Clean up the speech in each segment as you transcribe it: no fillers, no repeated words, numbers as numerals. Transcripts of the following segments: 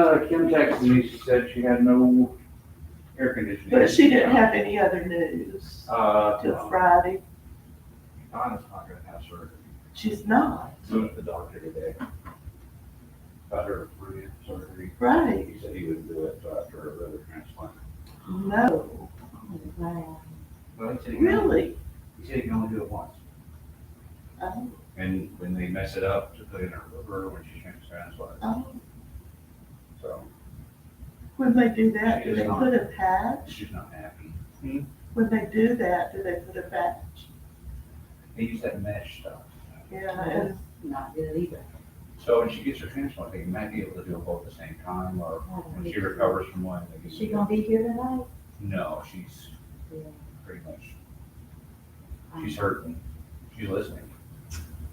No, Kim texted me, she said she had no air conditioning. But she didn't have any other news till Friday. Donna's not gonna have surgery. She's not, I went to the doctor today. About her hernia surgery. right? He said he wouldn't do it till after her liver transplant. No, Wow. Well, he said really? he said he can only do it once. Oh, And when they mess it up to put in her liver when she transplants, oh. so When they do that, do they put a patch? she's not happy. When they do that, do they put a patch? They use that mesh stuff. Yeah, and Not good either. So when she gets her transplant, they might be able to do them both at the same time, or when she recovers from one, they Is can. she gonna be here tonight? No, she's Yeah. pretty much, she's hurting. She's listening.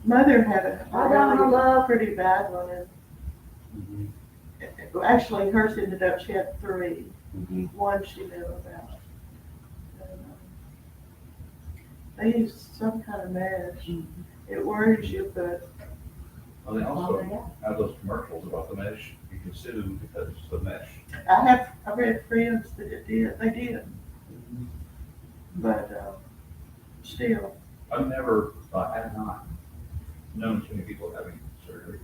Mother had a I don't really love- pretty bad one. And actually, hers ended up, she had 3. One she knew about. And, they use some kind of mesh. It worries you, but Well, they Oh, also yeah. have those commercials about the mesh. You can sue because it's the mesh. I read friends that they did. But, still, I've never, I have not known too many people having surgery.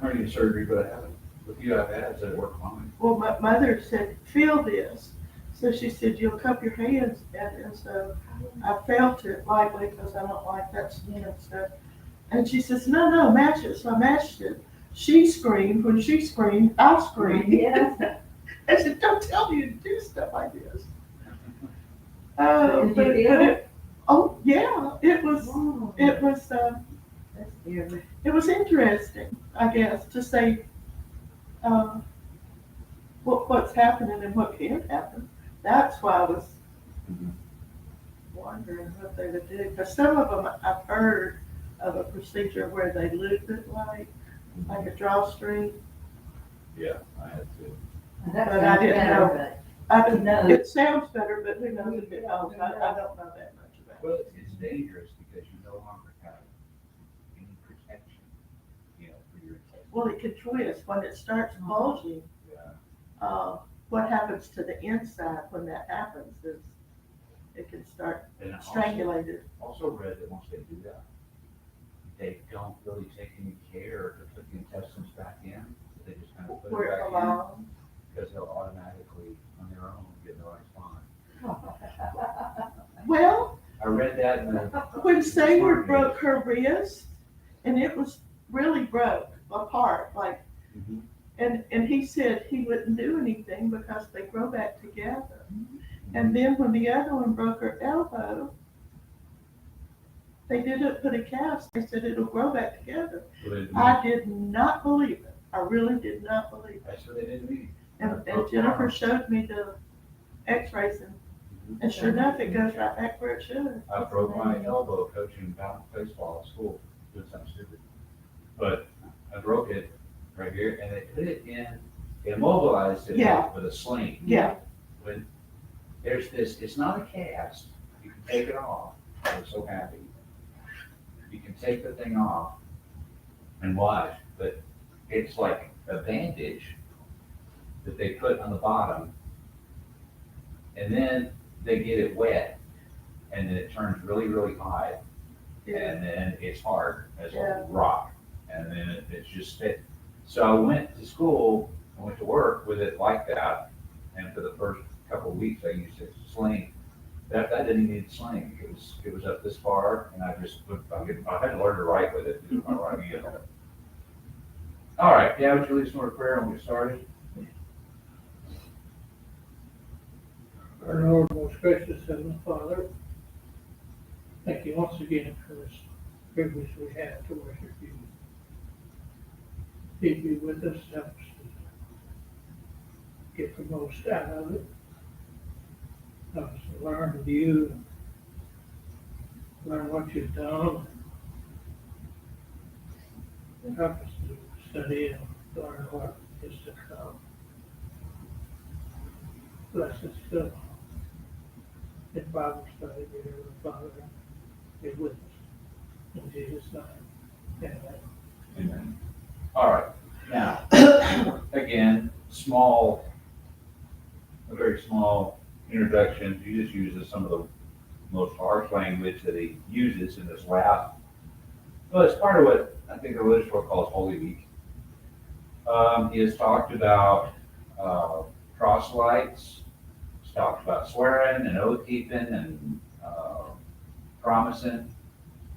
Hernia surgery, but I haven't. The few I've had said it worked fine. well, my mother said, feel this. So she said, you'll cup your hands, and so I felt it lightly because I don't like that skin and stuff. And she says, no, mash it. So I mashed it. She screamed. When she screamed, I screamed. Yeah. I said, don't tell me to do stuff like this. Did you But feel it, oh, yeah, it was, Oh, that's scary. it was interesting, I guess, to say, what's happening and what can happen. That's why I was Mhm. wondering what they would do, because some of them I've heard of a procedure where they loop it like a drawstring. Yeah, I had to. That But I sounds didn't better, know. Who knows? It sounds better, but who knows if it don't. I don't know that much about it. Well, it's dangerous because you no longer have any protection, for your intestines. Well, it can twist when it starts bulging. Yeah. What happens to the inside when that happens is it can start And I strangulated. also read that once they do that, they don't really take any care to put the intestines back in. They just kind of put it Where back in along. because they'll automatically, on their own, get in the right spot. Well, I read that in the. when Sayward broke her wrist, and it was really broke apart, like, Mhm. and he said he wouldn't do anything because they grow back together. And then when the other one broke her elbow, they didn't put a cast. They said it'll grow back together. So they didn't- I did not believe it. I really did not believe it. That's what they did to me. And Jennifer showed me the x-rays and sure enough, it goes right back where it should. I broke my elbow coaching baseball at school, doing something stupid. But I broke it right here, and they put it in, immobilized it Yeah. with a sling. Yeah, When there's this, it's not a cast, you can take it off. I was so happy. You can take the thing off and watch, but it's like a bandage that they put on the bottom, and then they get it wet, and then it turns really, really hot, yeah, and then it's hard as Yeah. a rock, and then it's just fit. So I went to school, I went to work with it like that, and for the first couple of weeks, I used it to sling. That didn't need sling, it was up this far, and I had to learn to write with it, do my writing. All right, yeah, would you lead us in a prayer and we'll get started? Our Lord, most gracious Heavenly Father, thank you once again for this privilege we have to worship you. Please be with us, help us to get the most out of it. Help us to learn of you, learn what you've done. And help us to study and learn what is to come. Bless us still. In Bible study, dear Father, be with us. In Jesus' name, amen. Amen. All right, now, again, a very small introduction. He just uses some of the most harsh language that he uses in this last. Well, it's part of what I think the religious world calls Holy Week. He has talked about proselytes. He's talked about swearing and oath keeping and promising.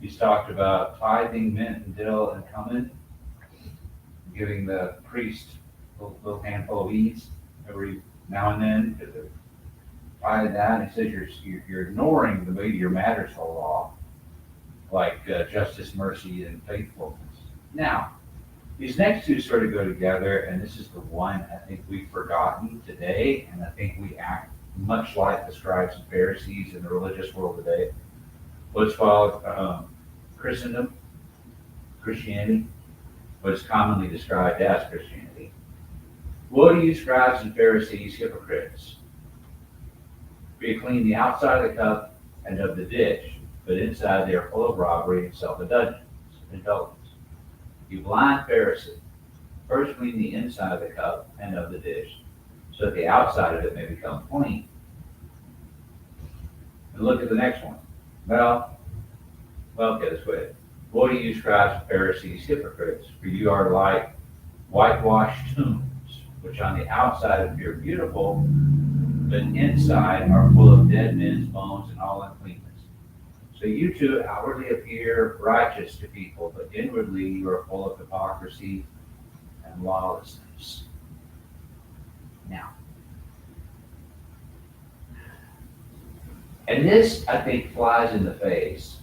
He's talked about tithing, mint, and dill, and cumin, giving the priest a little handful of weeds every now and then because they're tithing that. And he says you're ignoring the weightier matters of the law, like justice, mercy, and faithfulness. Now, these next two sort of go together, and this is the one I think we've forgotten today, and I think we act much like the scribes and Pharisees in the religious world today. What's called Christendom, Christianity, what is commonly described as Christianity. Woe to you, scribes and Pharisees, hypocrites! For you clean the outside of the cup and of the dish, but inside they are full of robbery and self-indulgence. You blind Pharisee, first clean the inside of the cup and of the dish, so that the outside of it may become clean. And look at the next one. Well, okay, let's wait. Woe to you, scribes and Pharisees, hypocrites, for you are like whitewashed tombs, which on the outside appear beautiful, but inside are full of dead men's bones and all uncleanness. So you too outwardly appear righteous to people, but inwardly you are full of hypocrisy and lawlessness. Now, and this, I think, flies in the face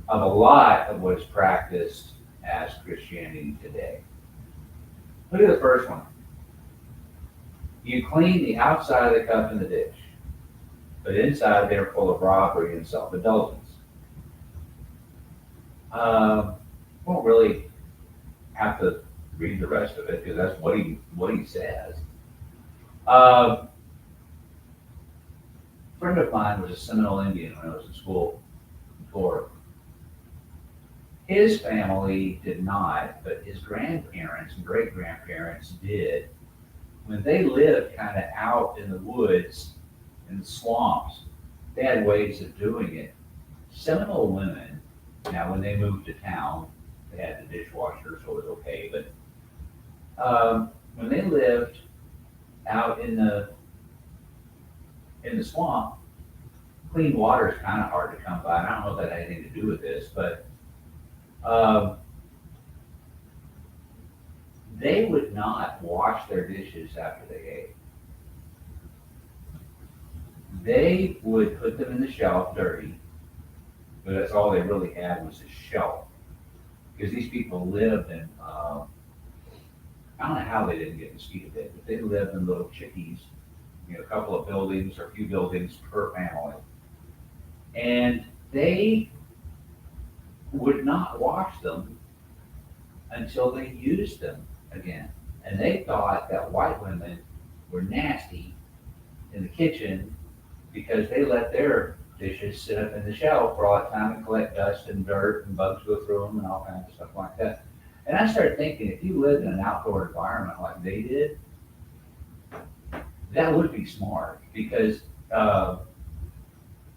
of a lot of what is practiced as Christianity today. Look at the first one. You clean the outside of the cup and the dish, but inside they are full of robbery and self-indulgence. Won't really have to read the rest of it because that's what he says. A friend of mine was a Seminole Indian when I was in school in Florida. His family did not, but his grandparents and great-grandparents did. When they lived kind of out in the woods, in the swamps, they had ways of doing it. Seminole women, now when they moved to town, they had the dishwasher, so it was okay, but when they lived out in the swamp, clean water is kind of hard to come by. And I don't know if that had anything to do with this, but they would not wash their dishes after they ate. They would put them in the shelf dirty, but that's all they really had was a shelf. Because these people lived in, I don't know how they didn't get mosquito bit, but they lived in little chickies, a couple of buildings or a few buildings per family. And they would not wash them until they used them again. And they thought that white women were nasty in the kitchen because they let their dishes sit up in the shelf for all that time and collect dust and dirt and bugs go through them and all kinds of stuff like that. And I started thinking, if you lived in an outdoor environment like they did, that would be smart because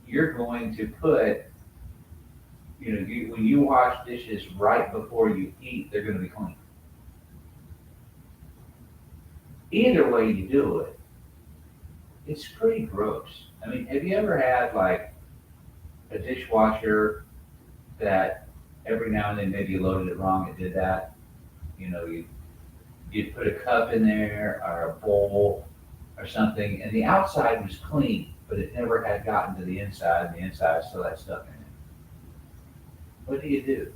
you're going to put, when you wash dishes right before you eat, they're going to be clean. Either way you do it, it's pretty gross. I mean, have you ever had like a dishwasher that every now and then maybe you loaded it wrong, it did that? You'd put a cup in there or a bowl or something, and the outside was clean, but it never had gotten to the inside, and the inside still had stuff in it. What do you do?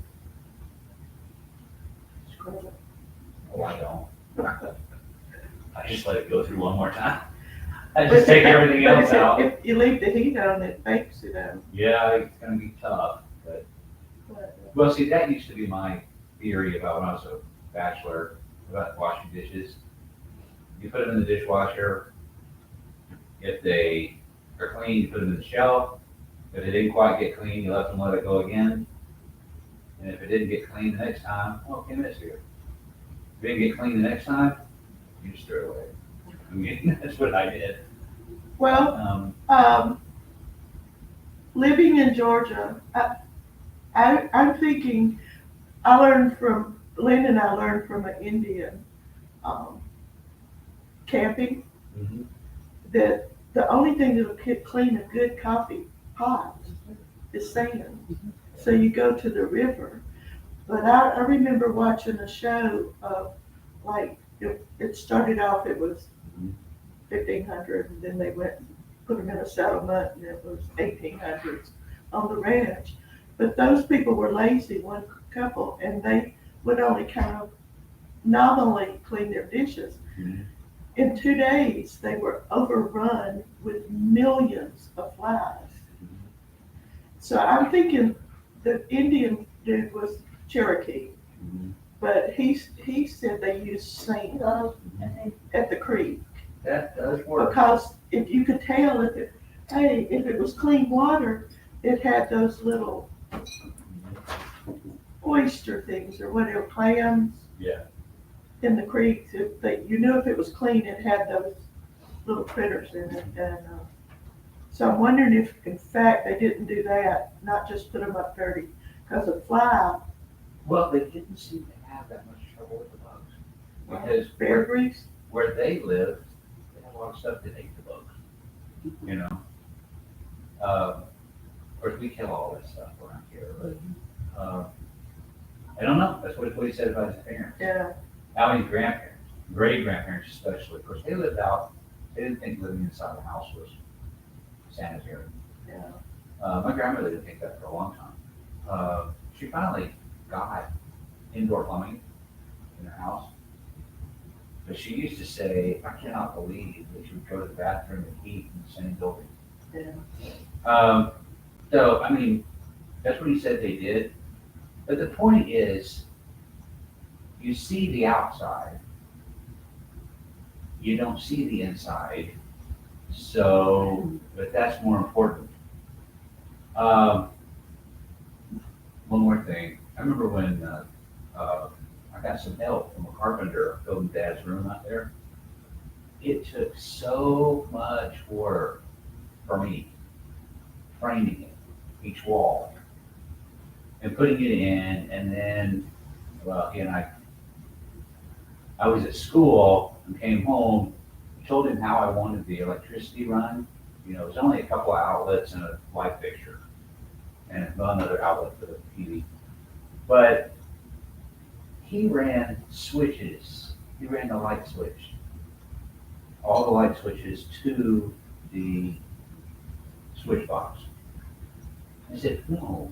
Scrub it. Oh, I don't. I just let it go through one more time. I just take everything But else out. if you leave the heat on, it bakes it out. Yeah, it's gonna be tough, but, well, see, that used to be my theory about when I was a bachelor, about washing dishes. You put them in the dishwasher. If they are clean, you put them in the shelf. If they didn't quite get clean, you let it go again. And if it didn't get clean the next time, okay, miss here. If it didn't get clean the next time, You just throw it away. I mean, that's what I did. Well, Um, living in Georgia, I'm thinking, I learned from, Lynn and I learned from an Indian, camping, mhm. that the only thing that'll clean a good coffee pot is sand. So you go to the river. But I remember watching a show of, like, it started off, it was 1500, and then they went, put them in a settlement, and it was 1800s on the ranch. But those people were lazy, one couple, and they would only kind of nominally clean their dishes. Mhm. In 2 days, they were overrun with millions of flies. So I'm thinking the Indian dude was Cherokee, Mhm. but he said they used sand at the creek. That does work. Because if you could tell if it was clean water, it had those little oyster things or whatever, clams. Yeah. In the creek, you knew if it was clean, it had those little critters in it. And so I'm wondering if, in fact, they didn't do that, not just put them up dirty, because a fly, Well, they didn't seem to have that much trouble with the bugs. Because bear grease. where they lived, they had a lot of stuff that ate the bugs, you know? Of course, we kill all that stuff around here, but, I don't know, that's what he said about his parents. Yeah, How many grandparents, great grandparents especially, of course, they lived out, they didn't think living inside the house was sanitary. yeah. My grandmother didn't think that for a long time. She finally got indoor plumbing in her house. But she used to say, I cannot believe that you would go to the bathroom and eat in the same building. Yeah. So, I mean, that's what he said they did. But the point is, you see the outside, you don't see the inside. So, but that's more important. One more thing. I remember when I got some help from a carpenter building Dad's room out there. It took so much work for me, framing it, each wall, and putting it in, and then, well, again, I was at school and came home, told him how I wanted the electricity run. You know, it was only a couple of outlets and a light fixture, and another outlet for the TV. But he ran switches. He ran the light switch, all the light switches to the switch box. I said, no,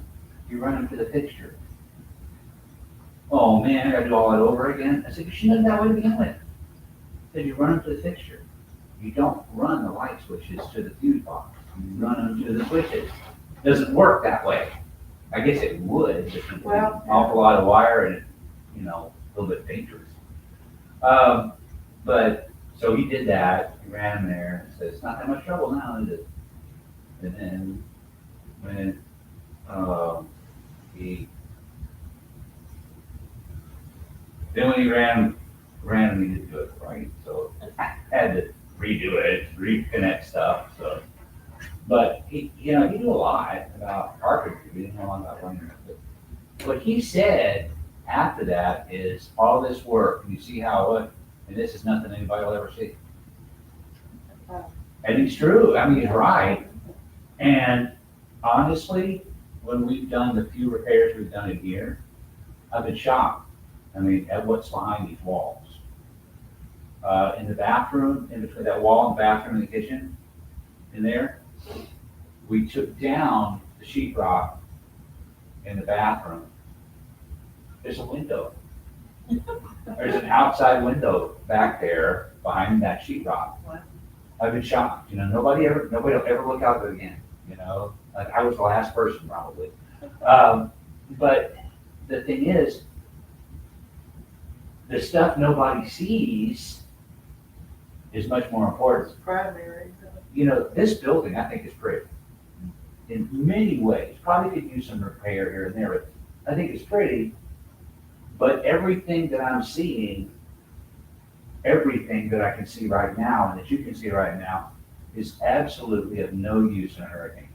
you run them to the fixture. Oh man, I gotta do all that over again. I said, you should have done that way to begin with. I said, you run them to the fixture. You don't run the light switches to the fuse box. You run them to the switches. Doesn't work that way. I guess it would, just an Well, awful lot of wire and, you know, a little bit dangerous. But, so he did that, he ran them there, and said, it's not that much trouble now, is it? And then, when, when he ran them, he didn't do it right, so I had to redo it, reconnect stuff, so. But he, you know, he knew a lot about carpentry, he didn't know a lot about plumbing. But what he said after that is, all this work, and you see how it went, and this is nothing anybody will ever see. And he's true, I mean, he's right. And honestly, when we've done the few repairs we've done in here, I've been shocked, I mean, at what's behind these walls. In the bathroom, in between that wall and the bathroom and the kitchen, in there, we took down the sheetrock in the bathroom. There's a window. There's an outside window back there behind that sheetrock. I've been shocked, you know, nobody will ever look out there again, you know, like I was the last person probably. But the thing is, the stuff nobody sees is much more important. It's primary. You know, this building, I think is pretty. In many ways, probably could use some repair here and there, but I think it's pretty. But everything that I'm seeing, everything that I can see right now and that you can see right now is absolutely of no use in a hurricane.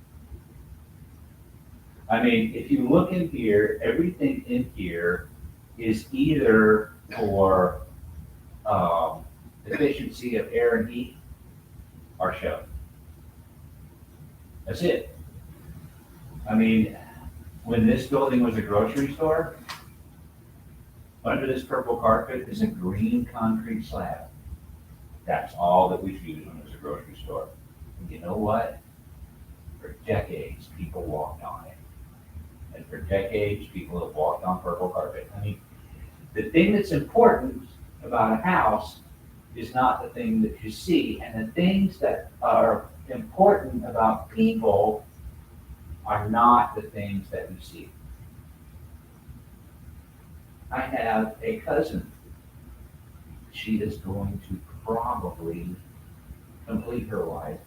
I mean, if you look in here, everything in here is either for efficiency of air and heat or show. That's it. I mean, when this building was a grocery store, under this purple carpet is a green concrete slab. That's all that was used when it was a grocery store. And you know what? For decades, people walked on it. And for decades, people have walked on purple carpet. I mean, the thing that's important about a house is not the thing that you see, and the things that are important about people are not the things that we see. I have a cousin. She is going to probably complete her life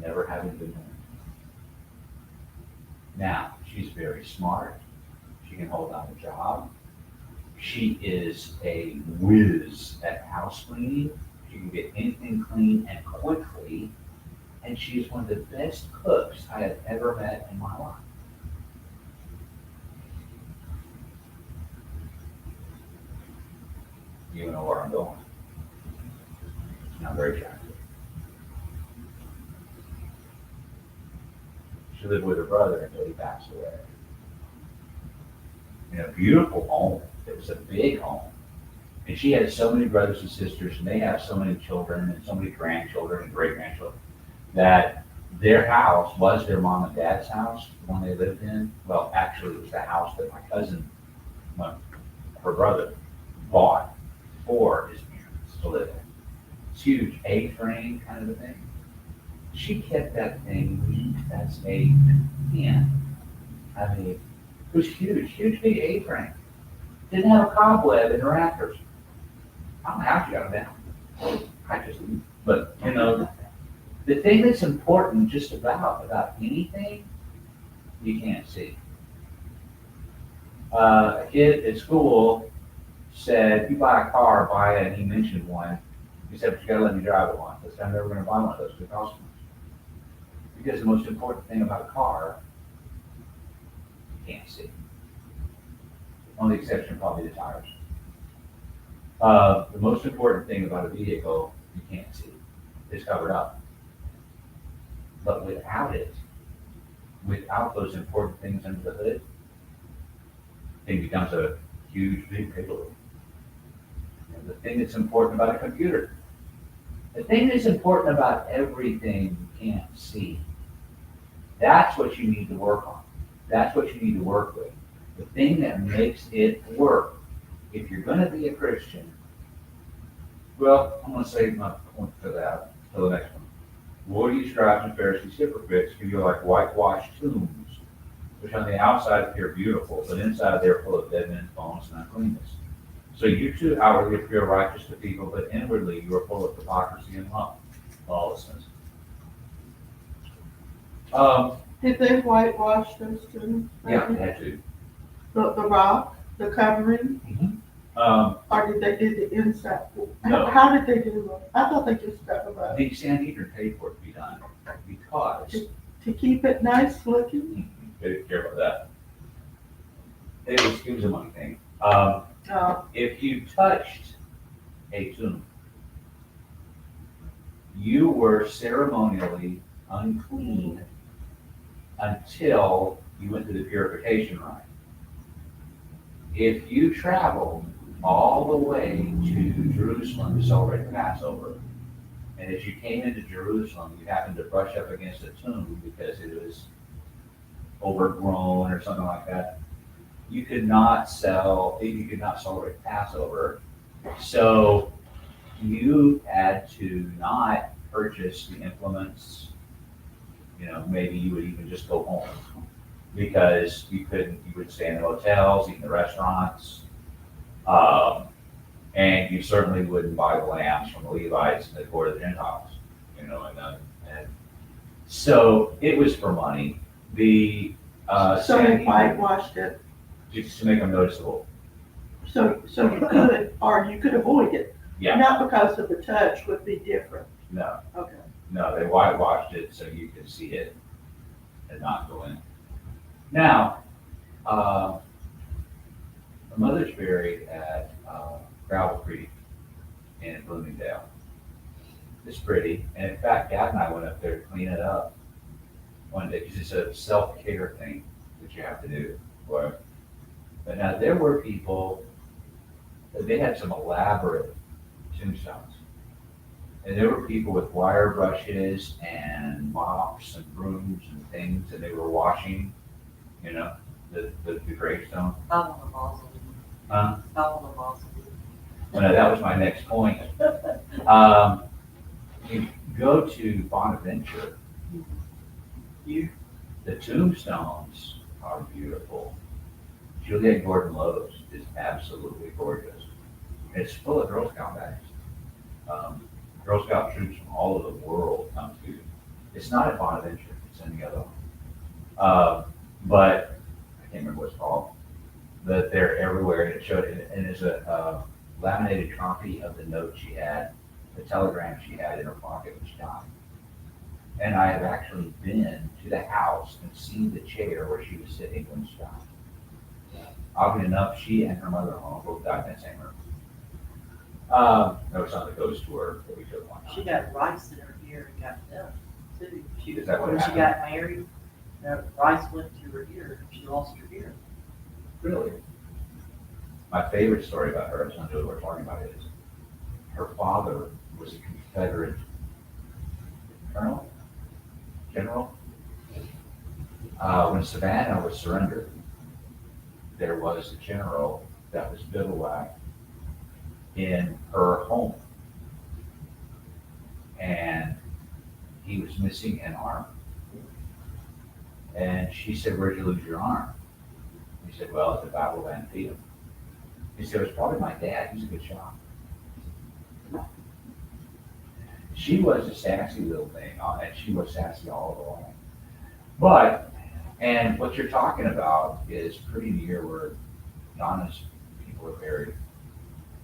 never having been married. Now, she's very smart. She can hold down a job. She is a whiz at house cleaning. She can get anything clean and quickly. And she is one of the best cooks I have ever met in my life. You know where I'm going. Not very attractive. She lived with her brother until he passed away. In a beautiful home. It was a big home. And she had so many brothers and sisters, and they have so many children and so many grandchildren and great-grandchildren, that their house was their mom and dad's house, the one they lived in. Well, actually, it was the house that my cousin, her brother, bought for his parents to live in. It's huge, A-frame kind of a thing. She kept that thing neat as a pin. I mean, it was huge, huge big A-frame. Didn't have a cobweb in the rafters. I don't know how she got them down. I just, but you know, the thing that's important just about anything, you can't see. A kid at school said, "You buy a car, buy it," and he mentioned one. He said, "But you gotta let me drive it once." I said, "I'm never gonna buy one of those because it costs much." Because the most important thing about a car, you can't see. Only exception probably the tires. The most important thing about a vehicle, you can't see. It's covered up. But without it, without those important things under the hood, thing becomes a huge, big payload. And the thing that's important about a computer, the thing that's important about everything you can't see, that's what you need to work on. That's what you need to work with. The thing that makes it work. If you're going to be a Christian, well, I'm going to save my point for that, for the next one. Woe to you, scribes and Pharisees, hypocrites, for you are like whitewashed tombs, which on the outside appear beautiful, but inside they are full of dead men's bones and uncleanness. So you too outwardly appear righteous to people, but inwardly you are full of hypocrisy and lawlessness. Did they whitewash those two? Yeah, they had to. The rock, the covering, or did they do the inside? No. How did they do it? I thought they just stuck about it The Sanhedrin paid for it to be done because, to keep it nice looking. they didn't care about that. It was a money thing. If you touched a tomb, you were ceremonially unclean until you went through the purification rite. If you traveled all the way to Jerusalem to celebrate the Passover, and as you came into Jerusalem, you happened to brush up against a tomb because it was overgrown or something like that, you could not celebrate Passover. So you had to not purchase the implements. You know, maybe you would even just go home because you would stay in the hotels, eat in the restaurants, and you certainly wouldn't buy the lambs from the Levites and the court of the Gentiles, you know, and so it was for money. The So they whitewashed it, just to make them noticeable. so you could, or you could avoid it. Yeah, Not because of the touch would be different, no, okay. no, they whitewashed it so you could see it and not go in. Now, my mother's buried at Gravel Creek in Bloomingdale. It's pretty, and in fact, Dad and I went up there to clean it up one day, because it's a self-care thing that you have to do. But now, there were people, they had some elaborate tombstones. And there were people with wire brushes and mops and brooms and things, and they were washing, you know, the gravestone. Follow the mausoleum. Huh? Follow the mausoleum. Well, that was my next point. You go to Bonaventure, the tombstones are beautiful. Juliette Gordon Lowe's is absolutely gorgeous. It's full of Girl Scout bags. Girl Scout troops from all over the world come to. It's not at Bonaventure, it's in the other one. But I can't remember what it's called. But they're everywhere, and it showed, and there's a laminated copy of the note she had, the telegram she had in her pocket when she died. And I have actually been to the house and seen the chair where she was sitting when she died. Oddly enough, she and her mother-in-law both died in that same room. That was on the ghost tour that we took one She time. got rice in her ear and got deaf too. Is that what When she happened? got married, the rice went to her ear, and she lost her ear. Really? My favorite story about her, it's not really what we're talking about, is her father was a Confederate general. When Savannah was surrendered, there was a general that was bivouacked in her home. And he was missing an arm. And she said, "Where'd you lose your arm?" He said, "Well, at the Battle of Antietam." He said, "It was probably my dad, he's a good shot." She was a sassy little thing, and she was sassy all the way. But, and what you're talking about is pretty near where Donna's people are buried.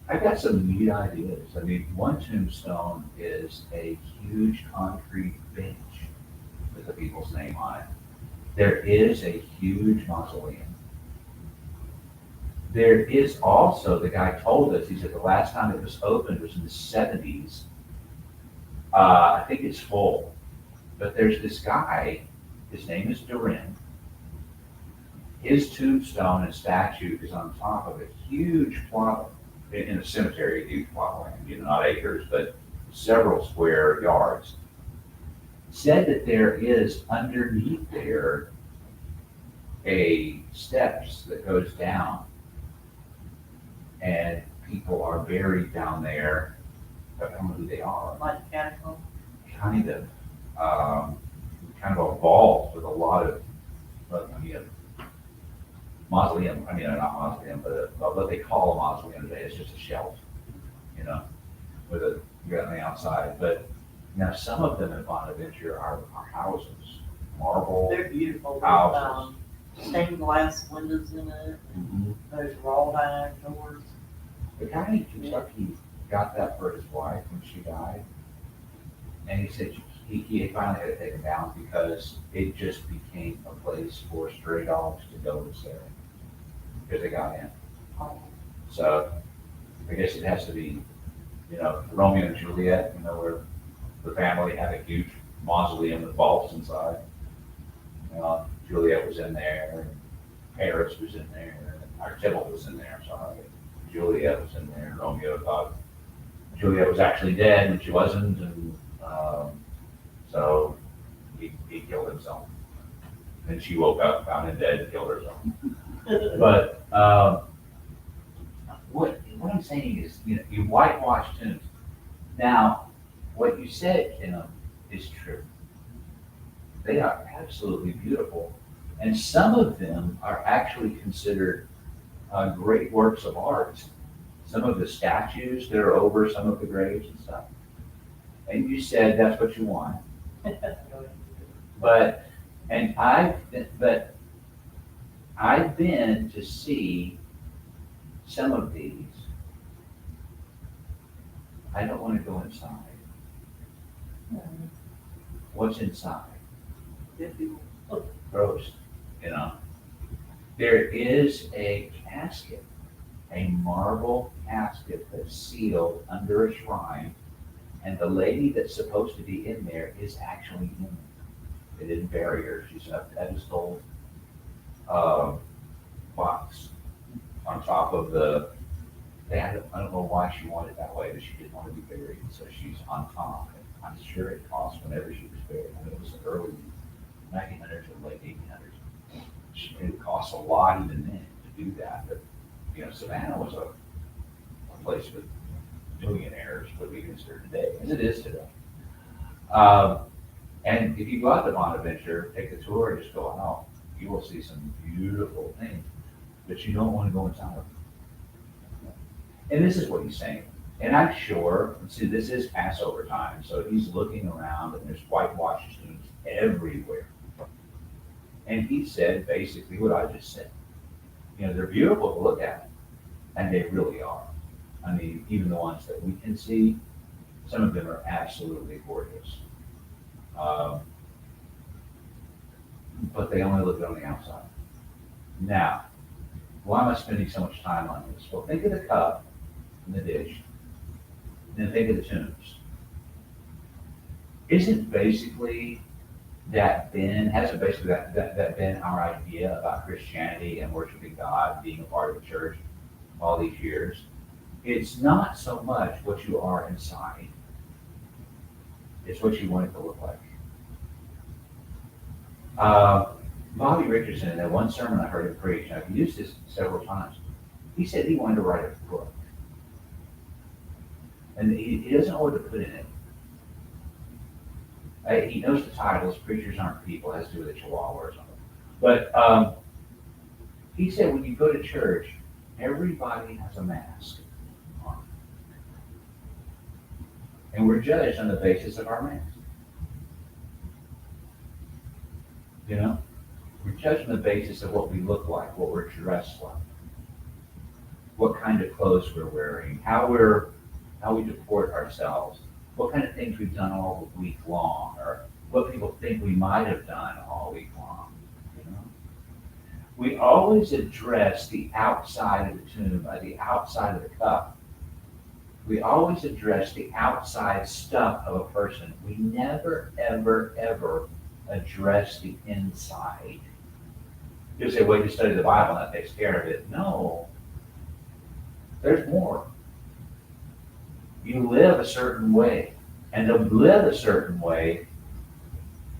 I've got some neat ideas. I mean, one tombstone is a huge concrete bench with the people's name on it. There is a huge mausoleum. There is also, the guy told us, he said the last time it was opened was in the 70s. I think it's full. But there's this guy, his name is Durin. His tombstone and statue is on top of a huge plot, in a cemetery, a huge plot of land, you know, not acres, but several square yards. Said that there is underneath there a steps that goes down, and people are buried down there. I don't know who they are. Like catacomb. Kind of a vault with a lot of, mausoleum. I mean, not mausoleum, but what they call a mausoleum today. It's just a shelf, you know, with a on the outside. But now some of them in Bonaventure are houses, marble. They're beautiful. With, Houses. stained glass windows in it, Mhm. those wrought iron doors. The guy in Kentucky got that for his wife when she died. And he said he finally had it taken down because it just became a place for stray dogs to go to stay. Because they got in. So I guess it has to be, you know, Romeo and Juliet, you know, where the family had a huge mausoleum with vaults inside. You know, Juliet was in there, and Paris was in there, or Tybalt was in there, I'm sorry. Juliet was in there, Romeo thought Juliet was actually dead when she wasn't, and so he killed himself. And she woke up, found him dead, and killed herself. But what I'm saying is, you know, you whitewash tombs. Now, what you said, Kim, is true. They are absolutely beautiful, and some of them are actually considered great works of art. Some of the statues that are over some of the graves and stuff. And you said that's what you want. But I've been to see some of these, I don't want to go inside. What's inside? If you- Gross, you know? There is a casket, a marble casket that's sealed under a shrine, and the lady that's supposed to be in there is actually in there. They didn't bury her, she's in a pedestal, box on top of the, I don't know why she wanted it that way, but she didn't want to be buried, so she's on top. And I'm sure it cost whenever she was buried, I mean, it was the early 1900s or late 1800s. It cost a lot even then to do that, but, you know, Savannah was a place with millionaires, what we consider today, as it is today. And if you go out to Bonaventure, take the tour, and just go out, you will see some beautiful things, but you don't want to go inside of them. And this is what he's saying. And I'm sure, see, this is Passover time, so he's looking around and there's whitewashed tombs everywhere. And he said basically what I just said. You know, they're beautiful to look at, and they really are. I mean, even the ones that we can see, some of them are absolutely gorgeous. But they only look good on the outside. Now, why am I spending so much time on this? Well, think of the cup and the dish, then think of the tombs. Isn't basically that been, hasn't basically that been our idea about Christianity and worshiping God, being a part of the church all these years? It's not so much what you are inside, it's what you want it to look like. Bobby Richardson, in that one sermon I heard him preach, and I've used this several times, he said he wanted to write a book. And he doesn't know what to put in it. He knows the titles, Preachers Aren't People, it has to do with a chihuahua or something. But he said when you go to church, everybody has a mask on. And we're judged on the basis of our mask. You know? We're judged on the basis of what we look like, what we're dressed like, what kind of clothes we're wearing, how we deport ourselves, what kind of things we've done all week long, or what people think we might have done all week long. You know? We always address the outside of the tomb, or the outside of the cup. We always address the outside stuff of a person. We never, ever, ever address the inside. You say, well, you study the Bible and that takes care of it. No. There's more. You live a certain way. And to live a certain way,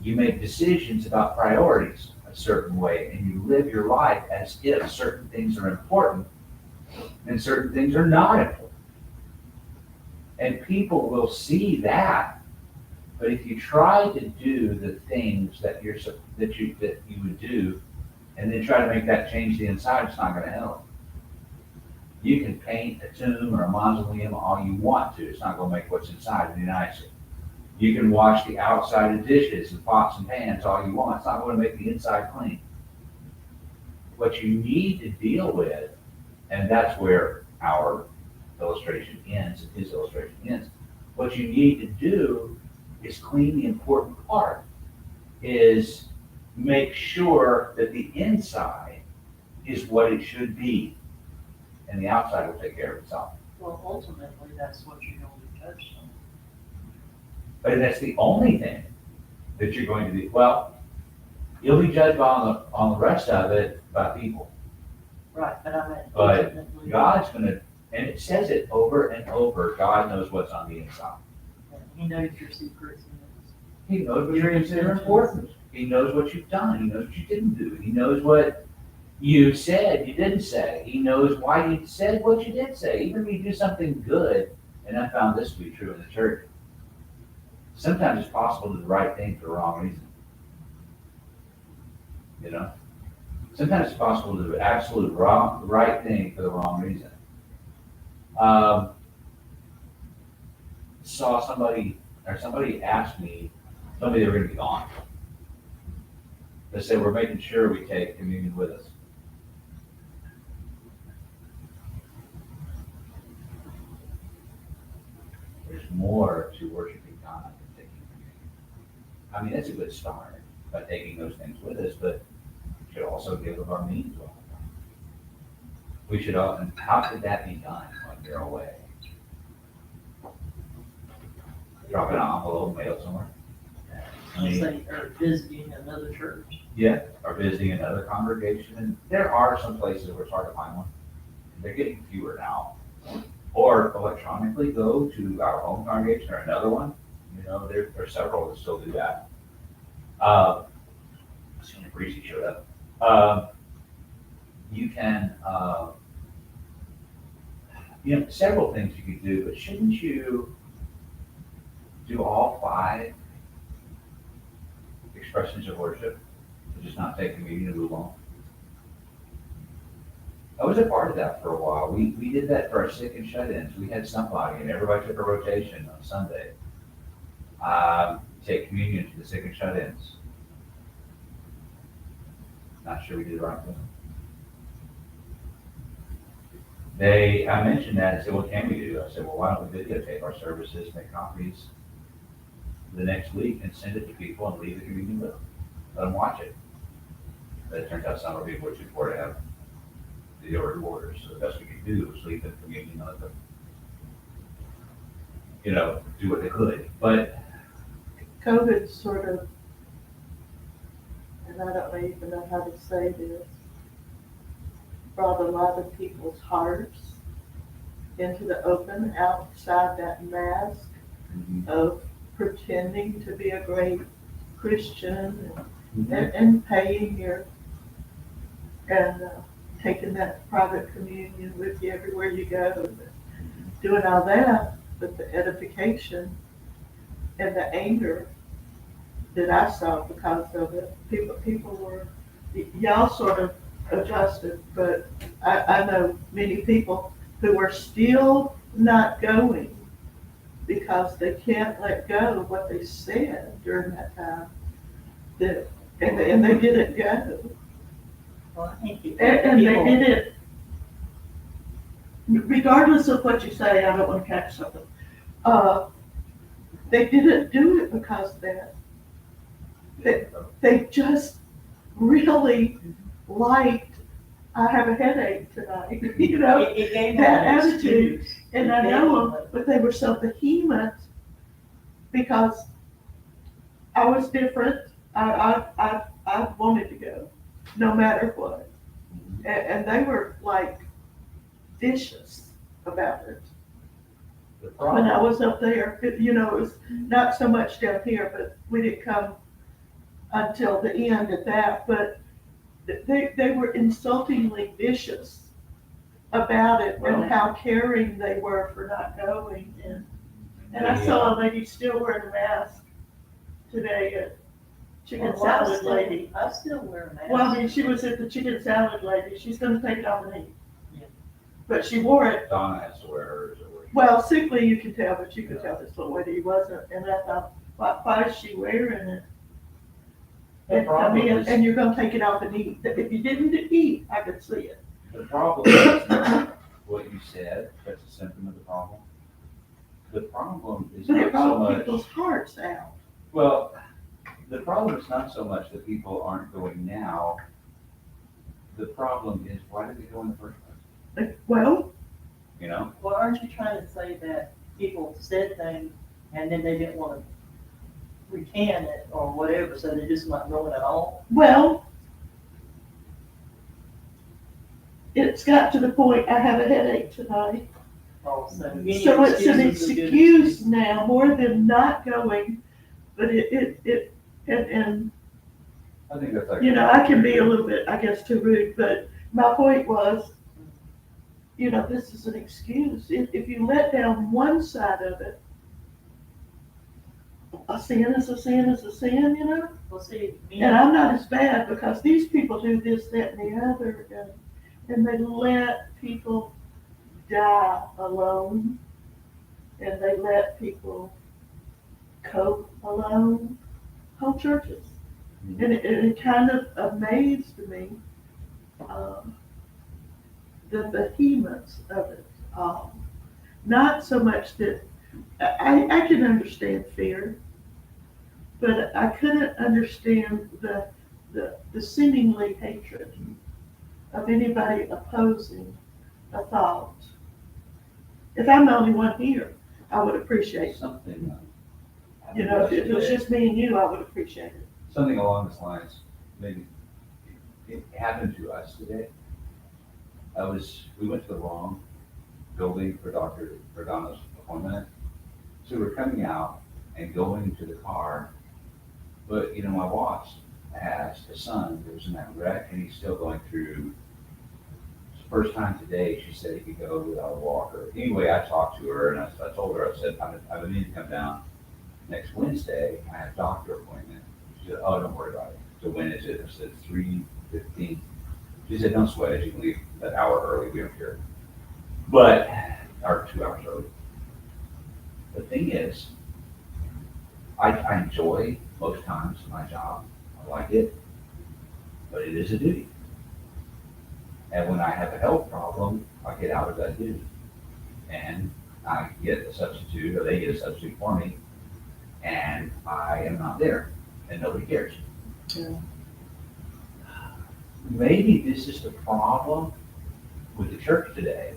you make decisions about priorities a certain way. And you live your life as if certain things are important and certain things are not important. And people will see that. But if you try to do the things that you would do, and then try to make that change the inside, it's not going to help. You can paint a tomb or a mausoleum all you want to. It's not going to make what's inside any nicer. You can wash the outside of dishes and pots and pans all you want. It's not going to make the inside clean. What you need to deal with, and that's where our illustration ends, and his illustration ends. What you need to do is clean the important part, is make sure that the inside is what it should be, and the outside will take care of itself. Well, ultimately, that's what you're going to be judged on. But that's the only thing that you're going to be, well, you'll be judged on the rest of it by people. Right, but I mean, But ultimately, God's gonna, and it says it over and over, God knows what's on the inside. He knows your secrets. He knows what you consider important. He knows what you've done. He knows what you didn't do. He knows what you said you didn't say. He knows why you said what you did say. Even if you do something good, and I found this to be true in the church, sometimes it's possible to do the right thing for the wrong reason. You know? Sometimes it's possible to do the right thing for the wrong reason. Somebody asked me, told me they were going to be gone. They said, we're making sure we take communion with us. more to worshiping God than taking communion. I mean, that's a good start by taking those things with us, but we should also give of our means all the time. We should, and how could that be done when you're away? Drop an envelope, mail somewhere? I mean, Say, or visiting another church. yeah, or visiting another congregation, and there are some places where it's hard to find one. They're getting fewer now. Or electronically go to our home congregation or another one, you know, there are several that still do that. Senior Breezy showed up. You can, you know, several things you could do, but shouldn't you do all 5 expressions of worship, and just not take communion and move on? I was a part of that for a while. We did that for our sick and shut-ins. We had somebody, and everybody took a rotation on Sunday. Take communion to the sick and shut-ins. Not sure we did the right thing. I mentioned that and said, what can we do? I said, well, why don't we videotape our services, make copies the next week and send it to people and leave the communion with them. Let them watch it. But it turns out some of people were too poor to have video recorders, so the best we could do was leave the communion on them. You know, do what they could, but COVID sort of, and I don't even know how to say this, brought a lot of people's hearts into the open outside that mask of pretending to be a great Christian and paying your, and taking that private communion with you everywhere you go, doing all that, but the edification and the anger that I saw because of it, people were, y'all sort of adjusted, but I know many people who are still not going because they can't let go of what they said during that time, that, and they didn't go. Well, I think And they did it, regardless of what you say, I don't want to catch something. They didn't do it because of that. They just really liked, I have a headache tonight, you know, It gave that them an attitude. excuse. And I know them, but they were so behemoth because I was different. I wanted to go, no matter what. And they were like vicious about it. the When I problem, was up there, you know, it was not so much down here, but we didn't come until the end of that, but they were insultingly vicious about it Well- and how caring they were for not going. And I saw a lady still wearing a mask today at Chicken Well, I Salad still- Lady. I still wear a mask. Well, I mean, she was at the Chicken Salad Lady. She's gonna take it off and eat. Yeah. But she wore it. Donna has to wear hers at work. Well, sickly you can tell, but you could tell this little lady wasn't. And I thought, why is she wearing it? The And, I problem mean, is, and you're gonna take it off and eat. If you didn't eat, I could see it. the problem is not what you said, that's a symptom of the problem. The problem is But not it so brought much, people's hearts out. well, the problem is not so much that people aren't going now. The problem is, why did they go in the first place? Like, well, You know? Well, aren't you trying to say that people said things and then they didn't want to recant it or whatever, so they're just not going at all? well, it's got to the point, I have a headache tonight. Or so any So it's an excuse is a good excuse now, more than not going, but and I think that's like. you know, I can be a little bit, I guess, too rude, but my point was, you know, this is an excuse. If you let down one side of it, a sin is a sin is a sin, you know? Well, see, And I'm not as bad because these people do this, that, and the other, and they let people die alone, and they let people cope alone, whole churches. And it kind of amazed me, the behemoths of it all. Not so much that I can understand fear, but I couldn't understand the seemingly hatred of anybody opposing a thought. If I'm the only one here, I would appreciate something. Something, You know, if it was just me and you, I would appreciate it. something along this lines, maybe it happened to us today. We went to the wrong building for Dr. Verdano's appointment. So we're coming out and going to the car, but my boss has a son that was in that wreck and he's still going through. It's the first time today, she said he could go without a walker. Anyway, I talked to her and I told her, I said, I've been needing to come down next Wednesday. I have a doctor appointment. She said, oh, don't worry about it. So when is it? I said, 3:15. She said, don't sweat it. You can leave an hour early. We don't care. Or 2 hours early. The thing is, I enjoy most times my job. I like it, but it is a duty. And when I have a health problem, I get out of that duty. And I get a substitute, or they get a substitute for me, and I am not there, and nobody cares. Yeah. Maybe this is the problem with the church today,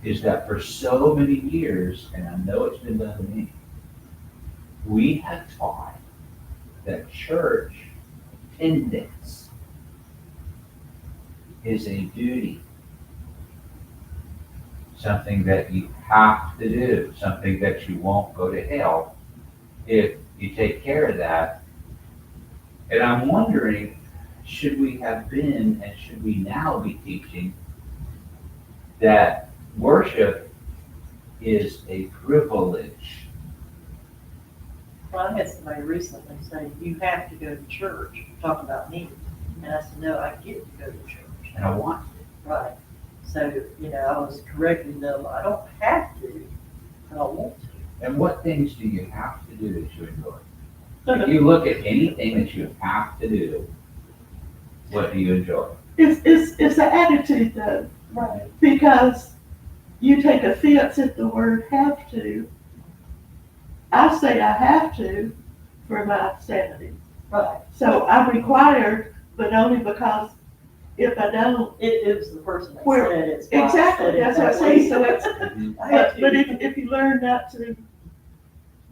is that for so many years, and I know it's been done to me, we have taught that church attendance is a duty. Something that you have to do, something that you won't go to hell if you take care of that. And I'm wondering, should we have been and should we now be teaching that worship is a privilege? Well, I had somebody recently say, you have to go to church, talk about me. And I said, no, I get to go to church. And I want Right. So, I was correcting them, I don't have to, I don't want to. And what things do you have to do that you enjoy? If you look at anything that you have to do, what do you enjoy? It's the attitude though, Right. because you take offense at the word have to. I say I have to for my sanity. Right. So I'm required, but only because if I don't, It was the person that Where- said it's. why I exactly, said it that's what I that say, way. so it's, I had but to. if you learn not to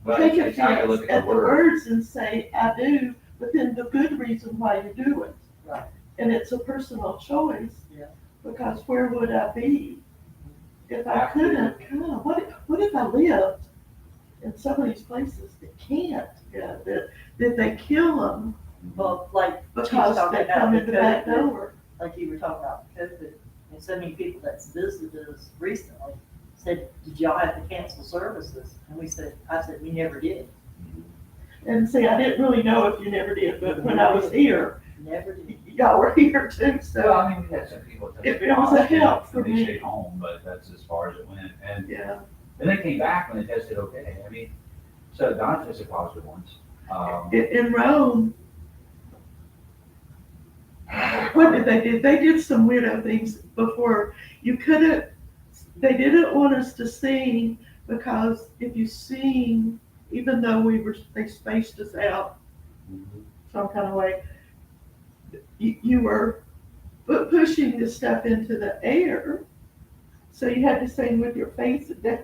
But take it's how you offense look at at the the word. words and say I do, but then the good reason why you do it. Right. And it's a personal choice. Yeah. Because where would I be if I Have to. couldn't come? What if I lived in some of these places that can't, that they kill them Well, like, she was because talking they about come the in the back COVID, door? like you were talking about COVID, and so many people that's visited us recently said, did y'all have to cancel services? And I said, we never did, And see, I didn't really know if you never did, but when I was here, never did. y'all were here too, Well, so, I mean, we had some people. that It was a help for They me. stayed home, but that's as far as it went. And yeah. they came back when they tested okay. I mean, so Don tested positive once. In Rome, what did they do? They did some weirdo things before. They didn't want us to sing because if you sing, even though they spaced us out some kind of way, you were pushing this stuff into the air. So you had to sing with your face down.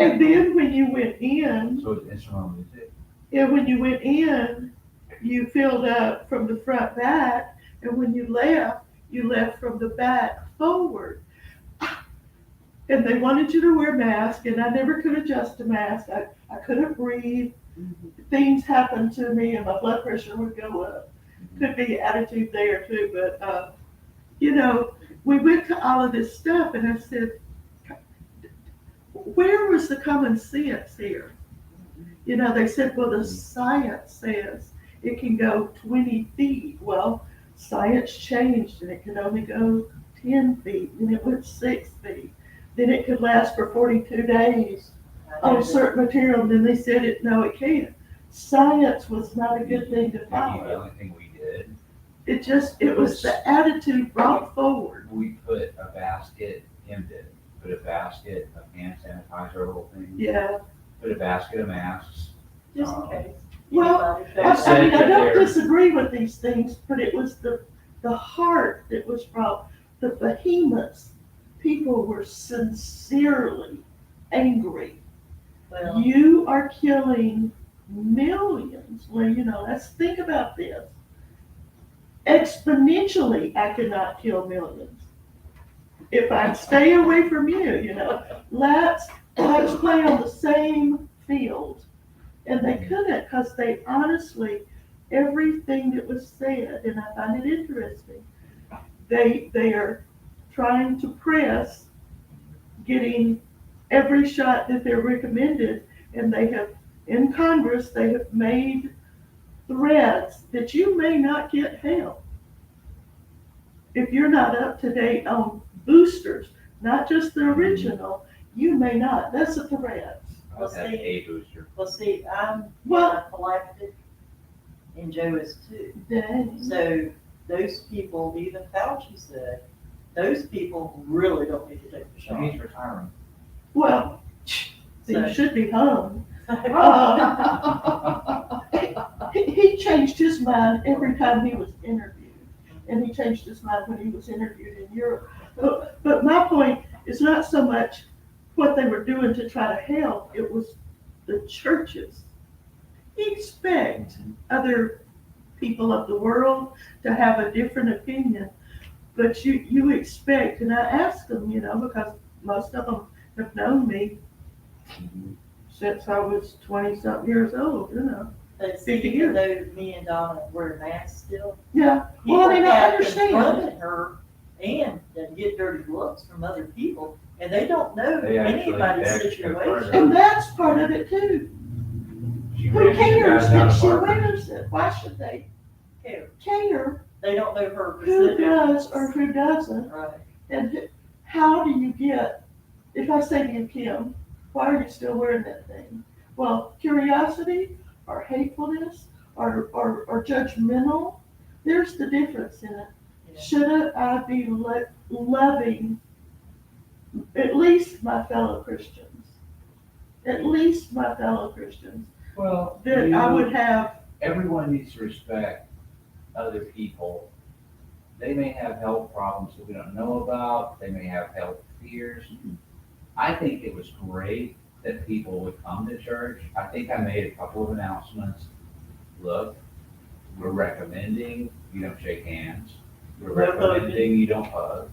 And then when you went in, So it's instrumental music. when you went in, you filled up from the front back, and when you left from the back forward. And they wanted you to wear a mask, and I never could adjust a mask. I couldn't breathe. Things happened to me, and my blood pressure would go up. Could be attitude there too, but we went to all of this stuff, and I said, where was the common sense here? They said, well, the science says it can go 20 feet. Well, science changed and it could only go 10 feet, and it went 6 feet. Then it could last for 42 days on a certain material, and then they said no, it can't. Science was not a good thing to Maybe the follow. only thing we did, It was the attitude brought forward. we put a basket, Tim did, put a basket of hand sanitizer, little things, Yeah, put a basket of masks. Just in case. Well, Anybody I shows said mean, I that don't they're- disagree with these things, but it was the heart that was brought, the behemoths. People were sincerely angry. Well, You are killing millions. Well, let's think about this. Exponentially, I could not kill millions. If I stay away from you, let's play on the same field. And they couldn't, because they honestly, everything that was said, and I find it interesting, they are trying to press getting every shot that they're recommended, and they have, in Congress, they have made threats that you may not get help if you're not up to date on boosters, not just the original. You may not. That's a threat. I had a booster. well, see, I'm Well- anaphylactic, and Joe is too. Dang. So those people, even Fauci said, those people really don't need to take the So shot. he's retiring. Well, So- he should be hung. Uh, He changed his mind every time he was interviewed, and he changed his mind when he was interviewed in Europe. But my point is not so much what they were doing to try to help, it was the churches. Expect other people of the world to have a different opinion, but you expect, and I asked them, because most of them have known me since I was 20-something years old, But 50 see, years. even though me and Donna wear masks still, Yeah, people well, I have understand. confronted her and get dirty looks from other people, and they don't know They actually- anybody's they actually situation. confronted And that's part of it too. She Who ran two cares guys out that of she Harvard. wears it? Why should they Care. care They don't know her who specific. does or who doesn't? Right. And how do you get, if I say to you, Kim, why are you still wearing that thing? Well, curiosity or hatefulness or judgmental, there's the difference in it. Yeah. Should I be loving at least my fellow Christians? At least my fellow Christians. Well, That I would have, everyone needs to respect other people. They may have health problems that we don't know about. They may have health fears. I think it was great that people would come to church. I think I made a couple of announcements. Look, we're recommending you don't shake hands. We're No hugging. recommending you don't hug.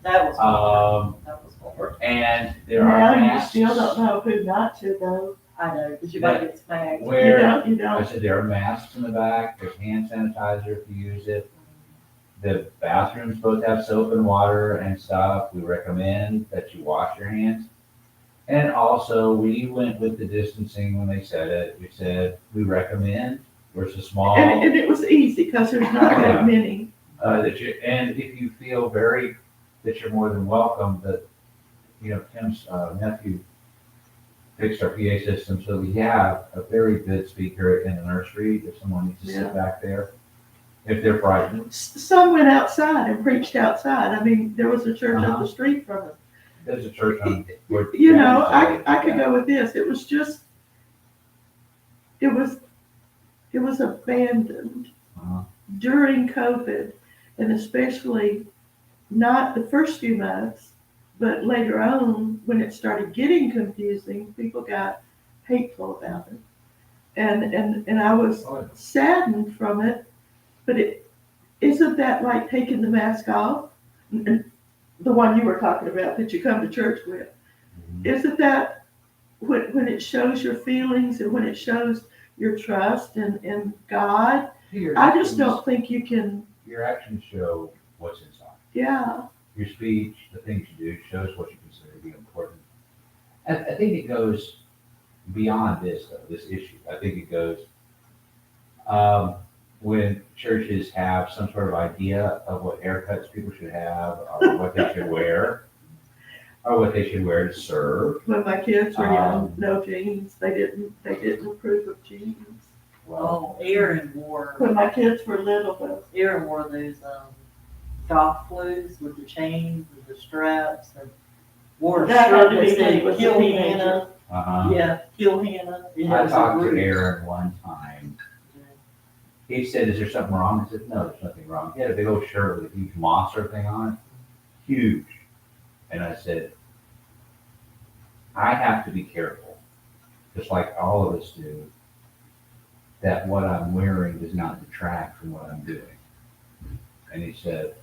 That was hard. Um, That was hard. and there are now you masks. still don't know who not to though. I know, because you might get smacked. Where You I don't. said there are masks in the back, there's hand sanitizer if you use it. The bathrooms both have soap and water and stuff. We recommend that you wash your hands. And also, we went with the distancing when they said it. We said, we recommend, we're so small, And it was easy because there's not Yeah. that many. that you, and if you feel that you're more than welcome, that, Tim's nephew fixed our PA system, so we have a very good speaker in the nursery if someone needs to Yeah. sit back there, if they're frightened. Some went outside and preached outside. I mean, there was a church up Uh-huh. the street from us. There's a church on. where- I could go with this. It was just, it was abandoned Uh-huh. during COVID, and especially not the first few months, but later on, when it started getting confusing, people got hateful about it. And I was Oh, saddened from it, but isn't that like taking the mask off? And the one you were talking about that you come to church with. mhm. Isn't that when it shows your feelings and when it shows your trust in God? Your I just actions- don't think you can, Your actions show what's inside. yeah. Your speech, the things you do, shows what you consider to be important. I think it goes beyond this, though, this issue. I think it goes, when churches have some sort of idea of what haircuts people should have, or what they should wear, or what they should wear to serve. When my kids were young, Um, no jeans. They didn't approve of jeans. Well, Oh, Aaron wore When my kids were little, though. Aaron wore those golf clothes with the chains and the straps, and wore a That had shirt to that be when he said, was a kill teenager. Hannah. Uh-huh. Yeah, kill Hannah. And it I was a talked to group. Aaron one time. He said, is there something wrong? I said, no, there's nothing wrong. He had a big old shirt with a huge monster thing on it. Huge. And I said, I have to be careful, just like all of us do, that what I'm wearing does not detract from what I'm doing. And he said,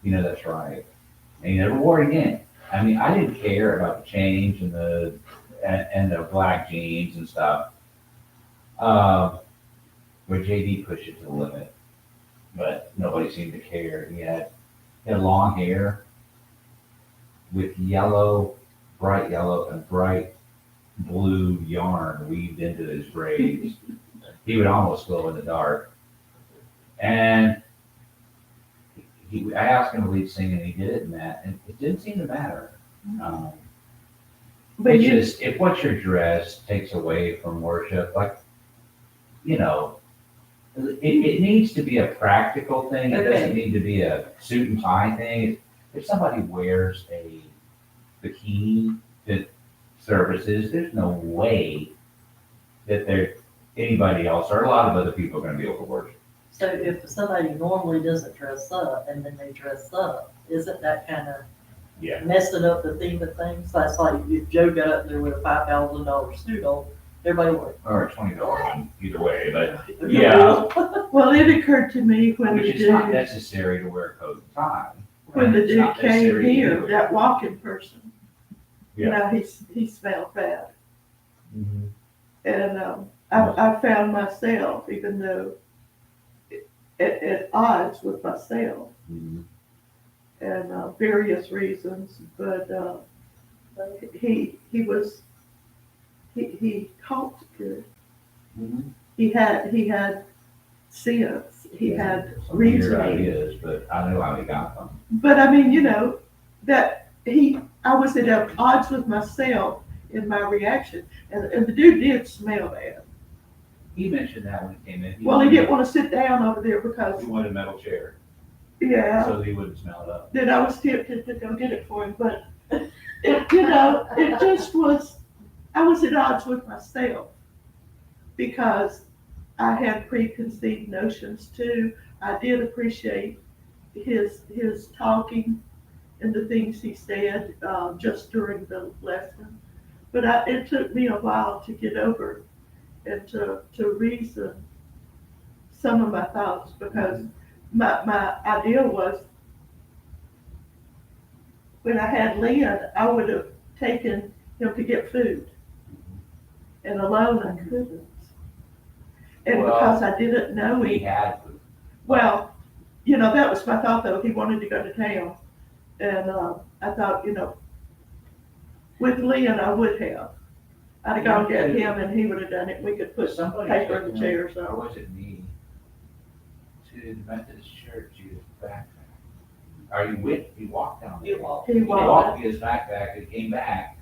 that's right. And he never wore it again. I mean, I didn't care about the change and the black jeans and stuff. Where JD pushed it to the limit, but nobody seemed to care. He had long hair with bright yellow and bright blue yarn weaved into his braids. He would almost glow in the dark. And I asked him to lead sing, and he did it in that, and it didn't seem to matter. But It's you, just, if what you're dressed takes away from worship, like, it needs to be a practical thing. It doesn't need to be a suit and tie thing. If somebody wears a bikini to services, there's no way that anybody else or a lot of other people are going to be able to worship. So if somebody normally doesn't dress up and then they dress up, isn't that kind of Yeah. messing up the theme of things? That's like if Joe got up there with a $5,000 suit on, everybody would. Or $20 one, either way, but well, it occurred to me when which the is not dude, necessary to wear a coat and tie. when the It's dude not came necessary to here, do it. that walking person, Yeah. he smelled bad. Mhm. And I found myself, even though at odds with myself, Mhm. and various reasons, but he talked good. Mhm. He had sense. He had Some weird reasoning. ideas, but I know how he got them. But I mean, that I was at odds with myself in my reaction, and the dude did smell bad. He mentioned that when he came in. Well, he didn't want to sit down over there because, He wanted a metal chair, yeah, so he wouldn't smell it up. then I was tempted to go get it for him, but it just was, I was at odds with myself because I had preconceived notions too. I did appreciate his talking and the things he said just during the lesson, but it took me a while to get over and to reason some of my thoughts, because my idea was when I had Lynn, I would have taken him to get food, and alone I couldn't. And Well, because I didn't know We him, had food. well, that was my thought though. He wanted to go to town, and I thought, with Lynn I would have. I'd have gone get him, and he would have done it. We could put some Somebody paper took in the him, chairs. or was it me, to the Methodist church, his backpack? Are you with, he walked down there. You walk. He He walked. walked with his backpack and came back.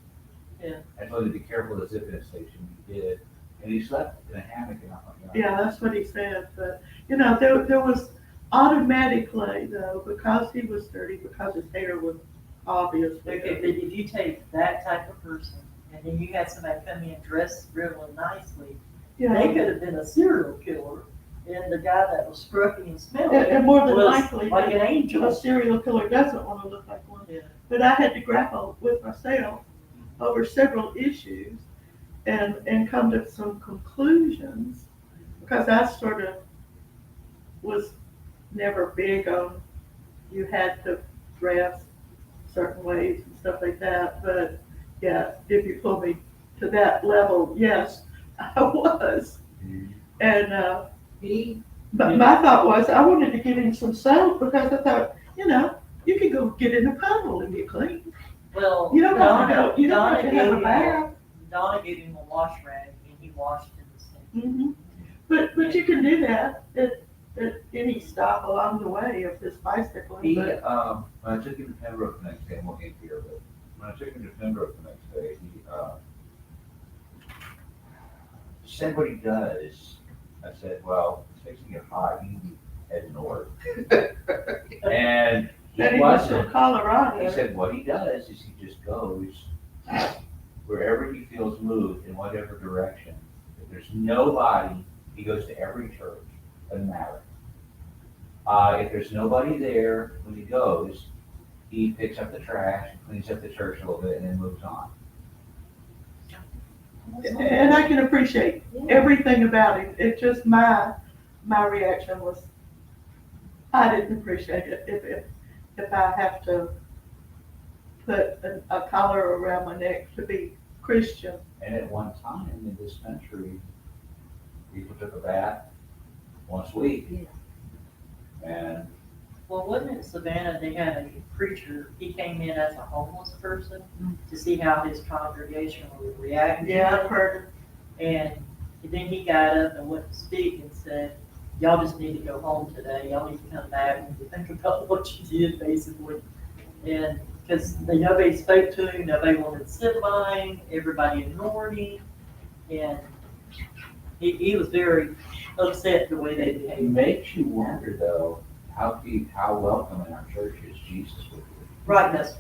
Yeah. I told him to be careful of the zip-in station, he did, and he slept in a hammock and I'm like, Yeah, that's what he said, but, there was automatically though, because he was dirty, because his hair was obviously Okay, but dirty. if you take that type of person and then you had somebody come in dressed really nicely, they Yeah, could have been a serial killer. And the guy that was scruffy and smelly and more than was likely, like an angel. a serial killer doesn't want to look like one. Yeah. But I had to grapple with myself over several issues and come to some conclusions, because I sort of was never big on you had to dress certain ways and stuff like that. But yeah, if you pull me to that level, yes, I was. And but my thought was I wanted to get him some soap, because I thought, you can go get in a puddle and get clean. Well, You don't have to go, you don't have Donna to have gave a him bath. Donna gave him a wash rag and he washed in the sink. Mhm. But you can do that at any stop along the way of this bicycle. He, But when I took him to Pembroke the next day, I'm looking here, but when I took him to Pembroke the next day, he, said what he does. I said, well, it's fixing to get hot, he can head north. And That He he was from wasn't. He Colorado. said what he does is he just goes wherever he feels moved in whatever direction. If there's nobody, he goes to every church, doesn't matter. If there's nobody there when he goes, he picks up the trash, cleans up the church a little bit, and then moves on. And I can appreciate everything about him. It just, my reaction was, I didn't appreciate it. If I have to put a collar around my neck to be Christian. And at one time in this country, people took a bath once a week. And Well, wasn't it Savannah, they had a preacher, he came in as a homeless person to see how his congregation would react. to Yeah, it. I've heard. And then he got up and went to speak and said, y'all just need to go home today. Y'all need to come back and think about what you did, basically. And because nobody spoke to him, nobody wanted to sit by him, everybody ignored him. And he was very upset the way they it behaved. makes you wonder though, how welcome in our church is Jesus with you? Right, that's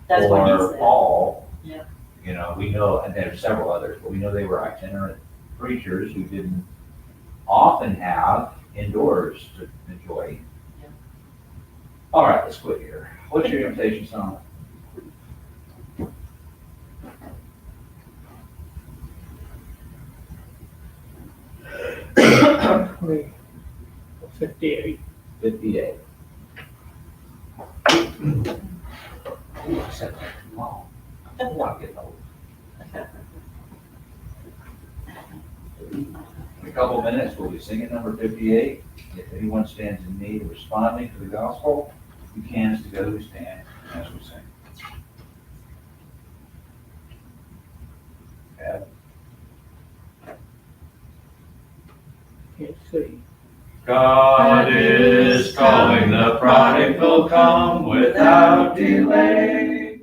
what he Or said. Paul. Yeah. You know, we know, and there's several others, but we know they were itinerant preachers who didn't often have indoors to enjoy. Yeah. All right, let's quit here. What's your invitation song? We, 58. 58. Ooh, I said that too long. I don't want to get old. In a couple of minutes, we'll be singing number 58. If anyone stands in need of responding to the gospel, you can to go to stand as we sing. Ed? Can't see. God is calling the prodigal, come without delay.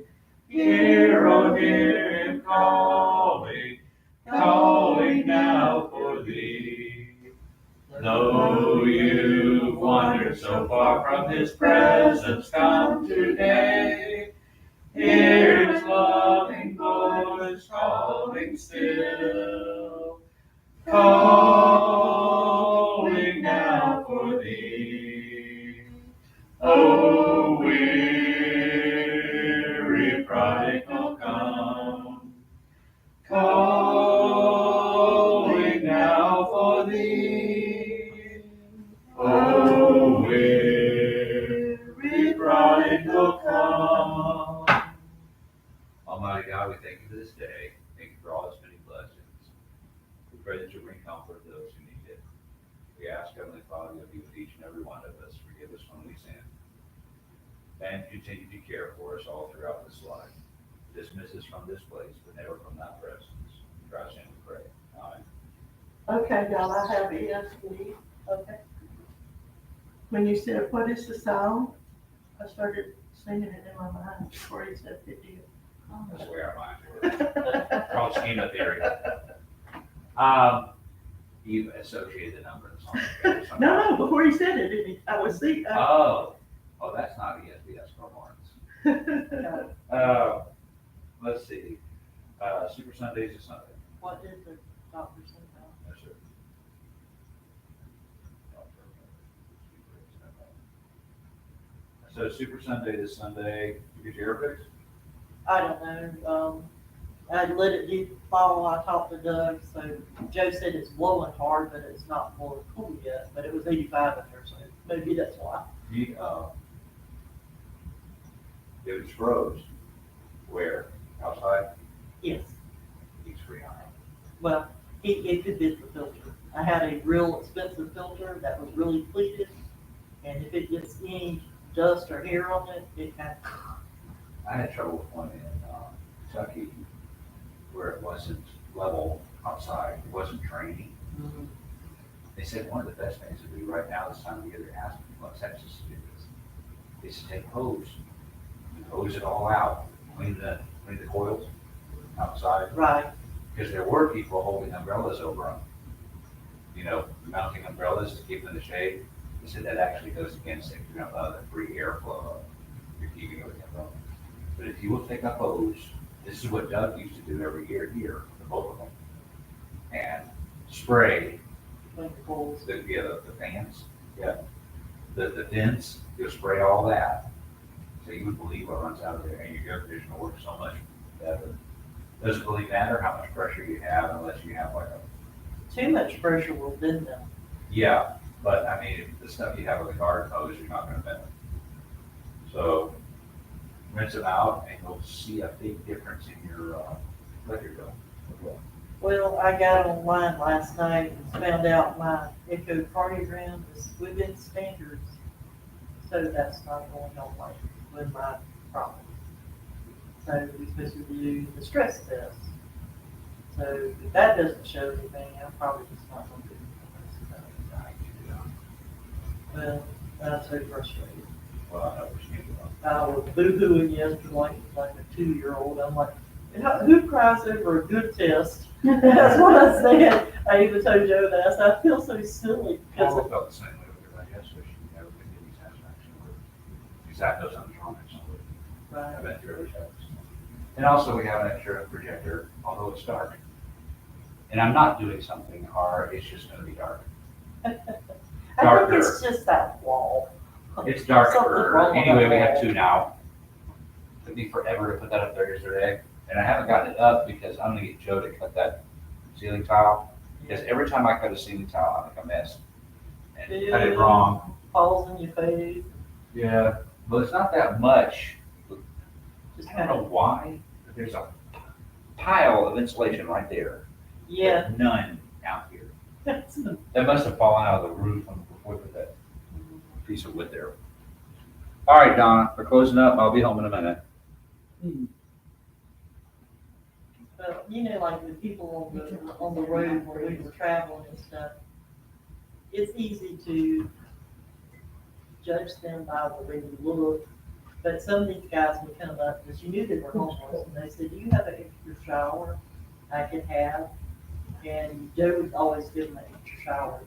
Hear, oh, hear him calling, calling now for thee. Though you've wandered so far from his presence, come today. Hear his loving voice calling still, calling now for thee. O weary prodigal, come, calling now for thee. O weary prodigal, come. Almighty God, we thank you for this day. Thank you for all its many blessings. We pray that you bring comfort to those who need it. We ask, Heavenly Father, you'll be with each and every one of us. Forgive us when we sin. And continue to care for us all throughout this life. Dismiss us from this place, but never from thy presence. In Christ's name we pray. Amen. Okay, y'all, I have ESV. Okay. When you said, what is the song? I started singing it in my mind before you said 50. That's the way our minds work. Called schema theory. You associated the number and song together somehow. No, before you said it, I was thinking. Oh, that's not ESV, that's Carl Lawrence. Let's see, Super Sundays is Sunday. What did the doctor say about? Yes, sir. So Super Sunday this Sunday, you get your hair fixed? I don't know. I let it do fall. I talked to Doug, so Joe said it's blowing hard, but it's not blowing cool yet. But it was 85 in there, so maybe that's why. You, it was froze. Where? Outside? Yes. He's free on it. Well, it could be the filter. I had a real expensive filter that was really pleated, and if it gets any dust or hair on it, it kind of. I had trouble with one in Kentucky where it wasn't level outside, it wasn't draining. They said one of the best things to do right now this time of year, they're asking what Texas to do this. Is to take hose, and hose it all out, clean the coils outside, Right. because there were people holding umbrellas over them. You know, mounting umbrellas to keep them in the shade. They said that actually goes against it, the free airflow. you can go to him. But if you will take up hose, this is what Doug used to do every year here, for both of them. And spray Like the poles. the fans, the vents, you'll spray all that. So you would believe what runs out of there, and your air conditioner works so much better. Doesn't really matter how much pressure you have unless you have like a, Too much pressure will bend them. yeah, but I mean, the stuff you have with the garden hose, you're not gonna bend it. So rinse them out and you'll see a big difference in your, electric bill. Well, I got online last night and found out my echocardiogram is within standards. So that's not going on like with my problem. So we're supposed to do the stress test. So if that doesn't show anything, I'm probably just not going to do it. Well, I'm so frustrated. Well, I know what you mean. I was boo-hooing yesterday like a 2-year-old. I'm like, who cries over a good test? That's what I said. I even told Joe that. I said, I feel so silly Paula because felt the same way with her, I guess, so she never been getting satisfaction with it. Because that knows something's wrong with somebody. I've been through every test. And also, we have an extra projector, although it's dark. And I'm not doing something hard, it's just gonna be dark. I think Darker. it's just that wall. It's Something's darker. wrong with Anyway, that we have wall. 2 now. Took me forever to put that up there yesterday, and I haven't gotten it up because I'm gonna get Joe to cut that ceiling tile. Because every time I cut a ceiling tile, I make a mess. And cut it wrong. Falls in your face. Yeah, but it's not that much. Just I kind don't know of, why, but there's a pile of insulation right there. yeah. But none out here. That's That must have fallen out of the roof before we put that piece of wood there. All right, Donna, we're closing up. I'll be home in a minute. But, you know, like the people on the road where we were traveling and stuff, it's easy to judge them by the way you look. But some of these guys would come up, because you knew they were homeless, and they said, do you have an extra shower I could have? And Joe would always give them an extra shower.